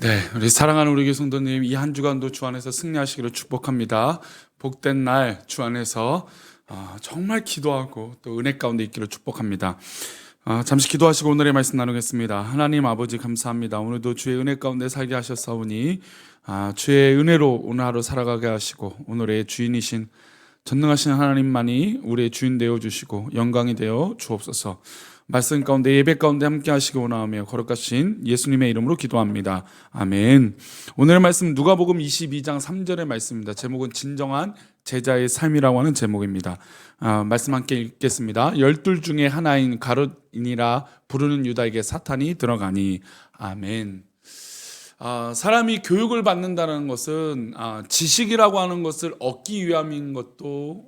네, 우리 사랑하는 우리 교회 성도님, 이 한 주간도 주 안에서 승리하시기를 축복합니다. 복된 날 주 안에서 정말 기도하고 또 은혜 가운데 있기를 축복합니다. 잠시 기도하시고 오늘의 말씀 나누겠습니다. 하나님 아버지 감사합니다. 오늘도 주의 은혜 가운데 살게 하셨사오니 주의 은혜로 오늘 하루 살아가게 하시고 오늘의 주인이신 전능하신 하나님만이 우리의 주인 되어 주시고 영광이 되어 주옵소서. 말씀 가운데 예배 가운데 함께 하시기 원하며 거룩하신 예수님의 이름으로 기도합니다. 아멘. 오늘의 말씀 누가복음 22장 3절의 말씀입니다. 제목은 진정한 제자의 삶이라고 하는 제목입니다. 말씀 함께 읽겠습니다. 12 중에 하나인 가룟이라 부르는 유다에게 사탄이 들어가니. 아멘. 사람이 교육을 받는다는 것은 지식이라고 하는 것을 얻기 위함인 것도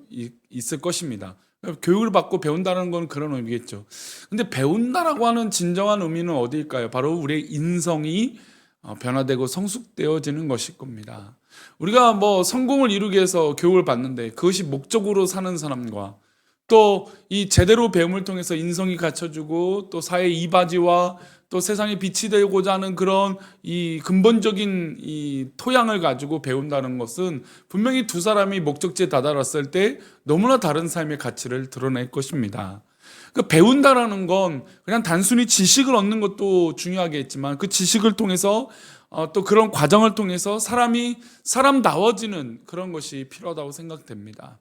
있을 것입니다. 교육을 받고 배운다는 건 그런 의미겠죠. 근데 배운다라고 하는 진정한 의미는 어디일까요? 바로 우리의 인성이 변화되고 성숙되어지는 것일 겁니다. 우리가 성공을 이루기 위해서 교육을 받는데 그것이 목적으로 사는 사람과 또 이 제대로 배움을 통해서 인성이 갖춰지고 또 사회 이바지와 또 세상에 빛이 되고자 하는 그런 이 근본적인 이 토양을 가지고 배운다는 것은 분명히 두 사람이 목적지에 다다랐을 때 너무나 다른 삶의 가치를 드러낼 것입니다. 그 배운다라는 건 그냥 단순히 지식을 얻는 것도 중요하겠지만 그 지식을 통해서 또 그런 과정을 통해서 사람이 사람다워지는 그런 것이 필요하다고 생각됩니다.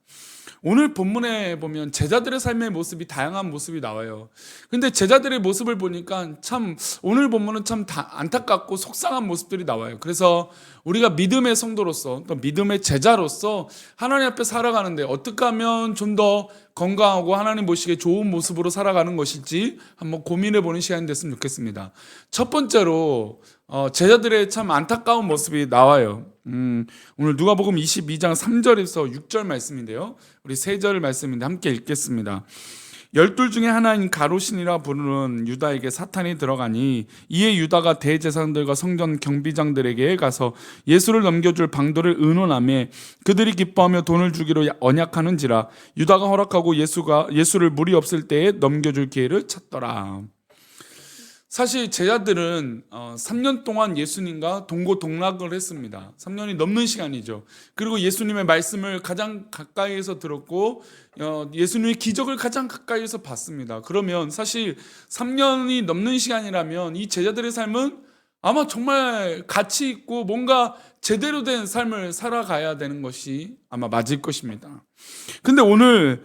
오늘 본문에 보면 제자들의 삶의 모습이 다양한 모습이 나와요. 근데 제자들의 모습을 보니까 참 오늘 본문은 참 안타깝고 속상한 모습들이 나와요. 그래서 우리가 믿음의 성도로서 또 믿음의 제자로서 하나님 앞에 살아가는데 어떻게 하면 좀 더 건강하고 하나님 보시기에 좋은 모습으로 살아가는 것일지 한번 고민해 보는 시간이 됐으면 좋겠습니다. 첫 번째로 제자들의 참 안타까운 모습이 나와요. 오늘 누가복음 22장 3절에서 6절 말씀인데요. 우리 3절 말씀인데 함께 읽겠습니다. 12 중에 하나인 가룟이라 부르는 유다에게 사탄이 들어가니 이에 유다가 대제사장들과 성전 경비장들에게 가서 예수를 넘겨줄 방도를 의논하며 그들이 기뻐하며 돈을 주기로 언약하는지라 유다가 허락하고 예수를 무리 없을 때에 넘겨줄 기회를 찾더라. 사실 제자들은 3년 동안 예수님과 동고동락을 했습니다. 3년이 넘는 시간이죠. 그리고 예수님의 말씀을 가장 가까이에서 들었고 예수님의 기적을 가장 가까이에서 봤습니다. 그러면 사실 3년이 넘는 시간이라면 이 제자들의 삶은 아마 정말 가치 있고 뭔가 제대로 된 삶을 살아가야 되는 것이 아마 맞을 것입니다. 근데 오늘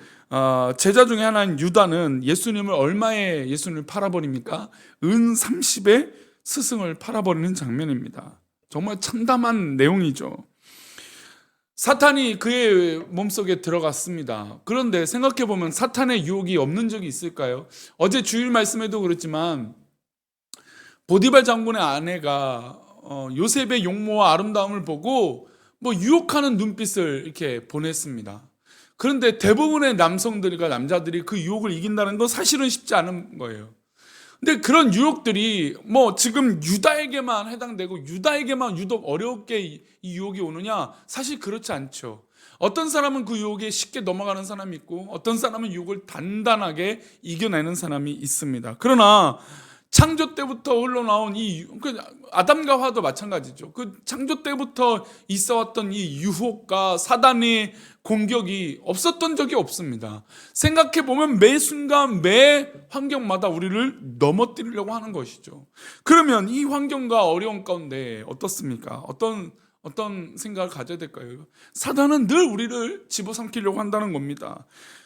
제자 중에 하나인 유다는 예수님을 얼마에 예수님을 팔아버립니까? 은 30에 스승을 팔아버리는 장면입니다. 정말 참담한 내용이죠. 사탄이 그의 몸속에 들어갔습니다. 그런데 생각해보면 사탄의 유혹이 없는 적이 있을까요? 어제 주일 말씀에도 그렇지만 보디발 장군의 아내가 요셉의 용모와 아름다움을 보고 유혹하는 눈빛을 이렇게 보냈습니다. 그런데 대부분의 남성들과 남자들이 그 유혹을 이긴다는 건 사실은 쉽지 않은 거예요. 근데 그런 유혹들이 지금 유다에게만 해당되고 유다에게만 유독 어렵게 이 유혹이 오느냐? 사실 그렇지 않죠. 어떤 사람은 그 유혹에 쉽게 넘어가는 사람이 있고 어떤 사람은 유혹을 단단하게 이겨내는 사람이 있습니다. 그러나 창조 때부터 흘러나온 아담과 하와도 마찬가지죠. 그 창조 때부터 있어왔던 이 유혹과 사단의 공격이 없었던 적이 없습니다. 생각해보면 매 순간 매 환경마다 우리를 넘어뜨리려고 하는 것이죠. 그러면 이 환경과 어려움 가운데 어떻습니까? 어떤 생각을 가져야 될까요? 사단은 늘 우리를 집어삼키려고 한다는 겁니다.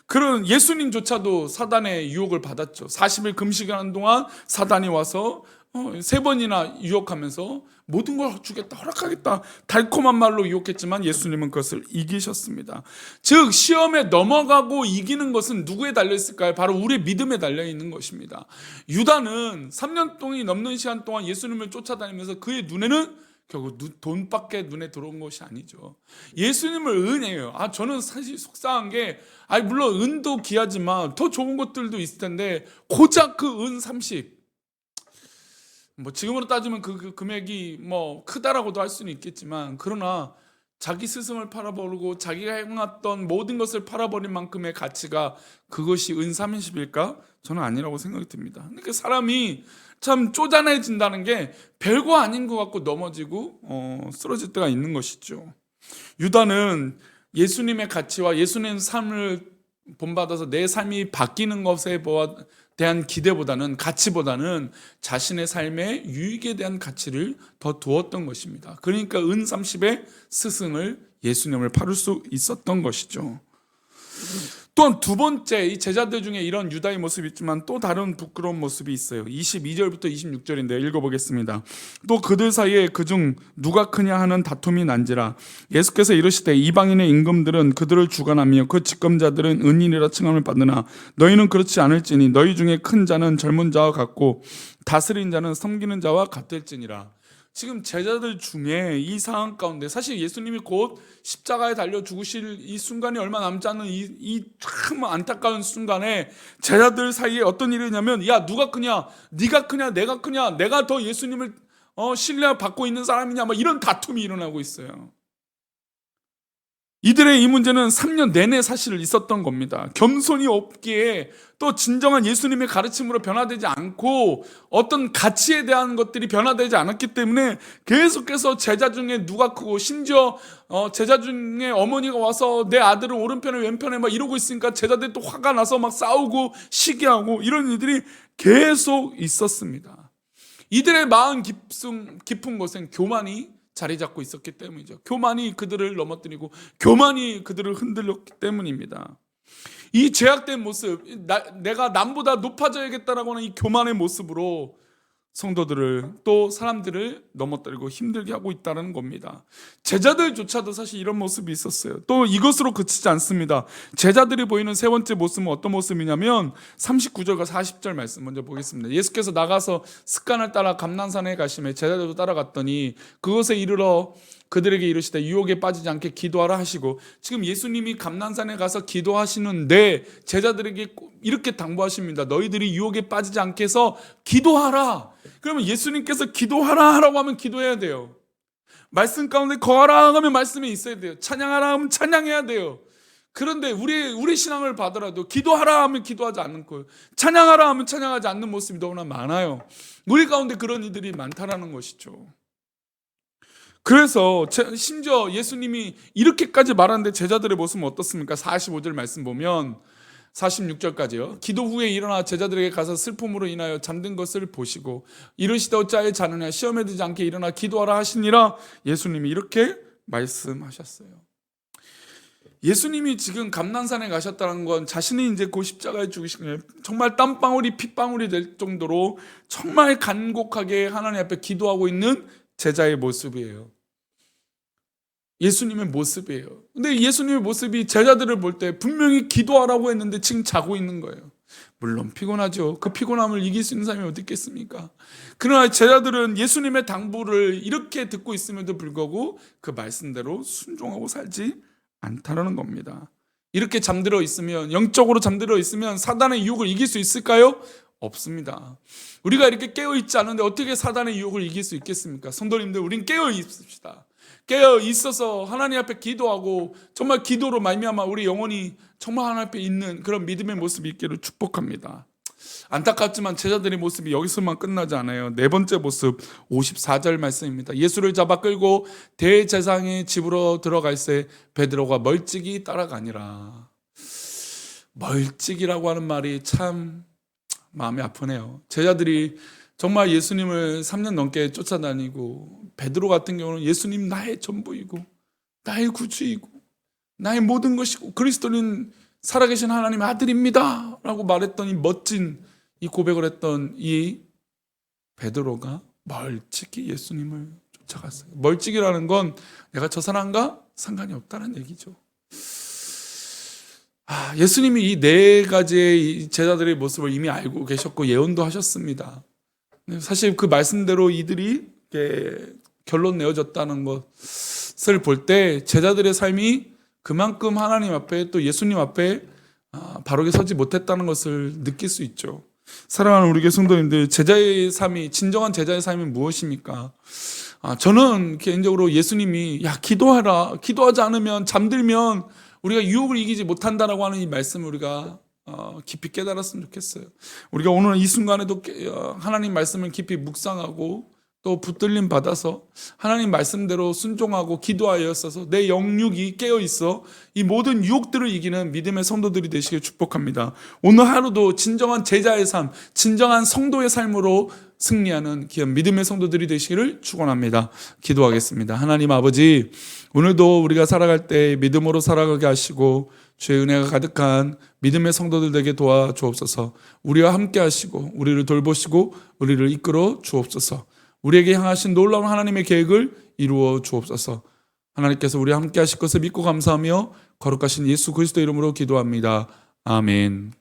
그런 예수님조차도 사단의 유혹을 받았죠. 40일 금식하는 동안 사단이 와서 3번이나 유혹하면서 모든 걸 주겠다, 허락하겠다, 달콤한 말로 유혹했지만 예수님은 그것을 이기셨습니다. 즉 시험에 넘어가고 이기는 것은 누구에 달려있을까요? 바로 우리의 믿음에 달려있는 것입니다. 유다는 3년 동안 넘는 시간 동안 예수님을 쫓아다니면서 그의 눈에는 결국 돈밖에 눈에 들어온 것이 아니죠. 예수님을 은혜예요. 저는 사실 속상한 게 물론 은도 귀하지만 더 좋은 것들도 있을 텐데 고작 그 은 30 지금으로 따지면 그 금액이 크다라고도 할 수는 있겠지만 그러나 자기 스승을 팔아버리고 자기가 행했던 모든 것을 팔아버린 만큼의 가치가 그것이 은30일까? 저는 아니라고 생각이 듭니다. 그러니까 사람이 참 쪼잔해진다는 게 별거 아닌 것 같고 넘어지고 쓰러질 때가 있는 것이죠. 유다는 예수님의 가치와 예수님의 삶을 본받아서 내 삶이 바뀌는 것에 대한 기대보다는, 가치보다는 자신의 삶의 유익에 대한 가치를 더 두었던 것입니다. 그러니까 은30의 스승을, 예수님을 팔을 수 있었던 것이죠. 또한 두 번째, 이 제자들 중에 이런 유다의 모습이 있지만 또 다른 부끄러운 모습이 있어요. 22절부터 26절인데 읽어보겠습니다. 또 그들 사이에 그중 누가 크냐 하는 다툼이 난지라. 예수께서 이르시되 이방인의 임금들은 그들을 주관하며 그 집권자들은 은인이라 칭함을 받으나 너희는 그렇지 않을지니 너희 중에 큰 자는 젊은 자와 같고 다스린 자는 섬기는 자와 같을지니라. 지금 제자들 중에 이 상황 가운데 사실 예수님이 곧 십자가에 달려 죽으실 이 순간이 얼마 남지 않은 이 참 안타까운 순간에 제자들 사이에 어떤 일이 있냐면, 야, 누가 크냐? 네가 크냐? 내가 크냐? 내가 더 예수님을 신뢰받고 있는 사람이냐? 막 이런 다툼이 일어나고 있어요. 이들의 이 문제는 3년 내내 사실 있었던 겁니다. 겸손이 없기에 또 진정한 예수님의 가르침으로 변화되지 않고 어떤 가치에 대한 것들이 변화되지 않았기 때문에 계속해서 제자 중에 누가 크고, 심지어 제자 중에 어머니가 와서 내 아들을 오른편에 왼편에 막 이러고 있으니까 제자들이 또 화가 나서 막 싸우고 시기하고 이런 일들이 계속 있었습니다. 이들의 마음 깊은 곳엔 교만이 자리 잡고 있었기 때문이죠. 교만이 그들을 넘어뜨리고 교만이 그들을 흔들렸기 때문입니다. 이 죄악된 모습, 내가 남보다 높아져야겠다라고 하는 이 교만의 모습으로 성도들을, 또 사람들을 넘어뜨리고 힘들게 하고 있다는 겁니다. 제자들조차도 사실 이런 모습이 있었어요. 또 이것으로 그치지 않습니다. 제자들이 보이는 세 번째 모습은 어떤 모습이냐면 39절과 40절 말씀 먼저 보겠습니다. 예수께서 나가서 습관을 따라 감난산에 가시매 제자들도 따라갔더니 그곳에 이르러 그들에게 이르시되 유혹에 빠지지 않게 기도하라 하시고, 지금 예수님이 감난산에 가서 기도하시는데 제자들에게 이렇게 당부하십니다. 너희들이 유혹에 빠지지 않게 해서 기도하라. 그러면 예수님께서 기도하라 하라고 하면 기도해야 돼요. 말씀 가운데 거하라 하면 말씀에 있어야 돼요. 찬양하라 하면 찬양해야 돼요. 그런데 우리 신앙을 봐더라도 기도하라 하면 기도하지 않는 거예요. 찬양하라 하면 찬양하지 않는 모습이 너무나 많아요. 우리 가운데 그런 이들이 많다라는 것이죠. 그래서 심지어 예수님이 이렇게까지 말하는데 제자들의 모습은 어떻습니까? 45절 말씀 보면 46절까지요. 기도 후에 일어나 제자들에게 가서 슬픔으로 인하여 잠든 것을 보시고 이르시되 어찌하여 자느냐, 시험에 들지 않게 일어나 기도하라 하시니라. 예수님이 이렇게 말씀하셨어요. 예수님이 지금 감난산에 가셨다는 건 자신이 이제 그 십자가에 죽으시면 정말 땀방울이 핏방울이 될 정도로 정말 간곡하게 하나님 앞에 기도하고 있는 제자의 모습이에요. 예수님의 모습이에요. 근데 예수님의 모습이 제자들을 볼 때 분명히 기도하라고 했는데 지금 자고 있는 거예요. 물론 피곤하죠. 그 피곤함을 이길 수 있는 사람이 어디 있겠습니까? 그러나 제자들은 예수님의 당부를 이렇게 듣고 있음에도 불구하고 그 말씀대로 순종하고 살지 않다라는 겁니다. 이렇게 잠들어 있으면, 영적으로 잠들어 있으면 사단의 유혹을 이길 수 있을까요? 없습니다. 우리가 이렇게 깨어 있지 않은데 어떻게 사단의 유혹을 이길 수 있겠습니까? 성도님들, 우린 깨어 있읍시다. 깨어 있어서 하나님 앞에 기도하고 정말 기도로 말미암아 우리 영혼이 정말 하나님 앞에 있는 그런 믿음의 모습이 있기를 축복합니다. 안타깝지만 제자들의 모습이 여기서만 끝나지 않아요. 네 번째 모습 54절 말씀입니다. 예수를 잡아 끌고 대제사장의 집으로 들어갈새 베드로가 멀찍이 따라가니라. 멀찍이라고 하는 말이 참 마음이 아프네요. 제자들이 정말 예수님을 3년 넘게 쫓아다니고, 베드로 같은 경우는 예수님 나의 전부이고 나의 구주이고 나의 모든 것이고 그리스도는 살아계신 하나님의 아들입니다 라고 말했던 이 멋진 이 고백을 했던 이 베드로가 멀찍이 예수님을 쫓아갔어요. 멀찍이라는 건 내가 저 사람과 상관이 없다는 얘기죠. 예수님이 이 네 가지의 제자들의 모습을 이미 알고 계셨고 예언도 하셨습니다. 사실 그 말씀대로 이들이 결론 내어졌다는 것을 볼 때 제자들의 삶이 그만큼 하나님 앞에 또 예수님 앞에 바르게 서지 못했다는 것을 느낄 수 있죠. 사랑하는 우리 교회 성도님들, 제자의 삶이, 진정한 제자의 삶이 무엇입니까? 저는 개인적으로 예수님이 야 기도하라, 기도하지 않으면 잠들면 우리가 유혹을 이기지 못한다라고 하는 이 말씀을 우리가 깊이 깨달았으면 좋겠어요. 우리가 오늘 이 순간에도 하나님 말씀을 깊이 묵상하고 또 붙들림 받아서 하나님 말씀대로 순종하고 기도하였어서 내 영육이 깨어 있어 이 모든 유혹들을 이기는 믿음의 성도들이 되시길 축복합니다. 오늘 하루도 진정한 제자의 삶, 진정한 성도의 삶으로 승리하는 귀한 믿음의 성도들이 되시기를 축원합니다. 기도하겠습니다. 하나님 아버지, 오늘도 우리가 살아갈 때 믿음으로 살아가게 하시고 주의 은혜가 가득한 믿음의 성도들 되게 도와주옵소서. 우리와 함께 하시고 우리를 돌보시고 우리를 이끌어 주옵소서. 우리에게 향하신 놀라운 하나님의 계획을 이루어 주옵소서. 하나님께서 우리와 함께 하실 것을 믿고 감사하며 거룩하신 예수 그리스도 이름으로 기도합니다. 아멘.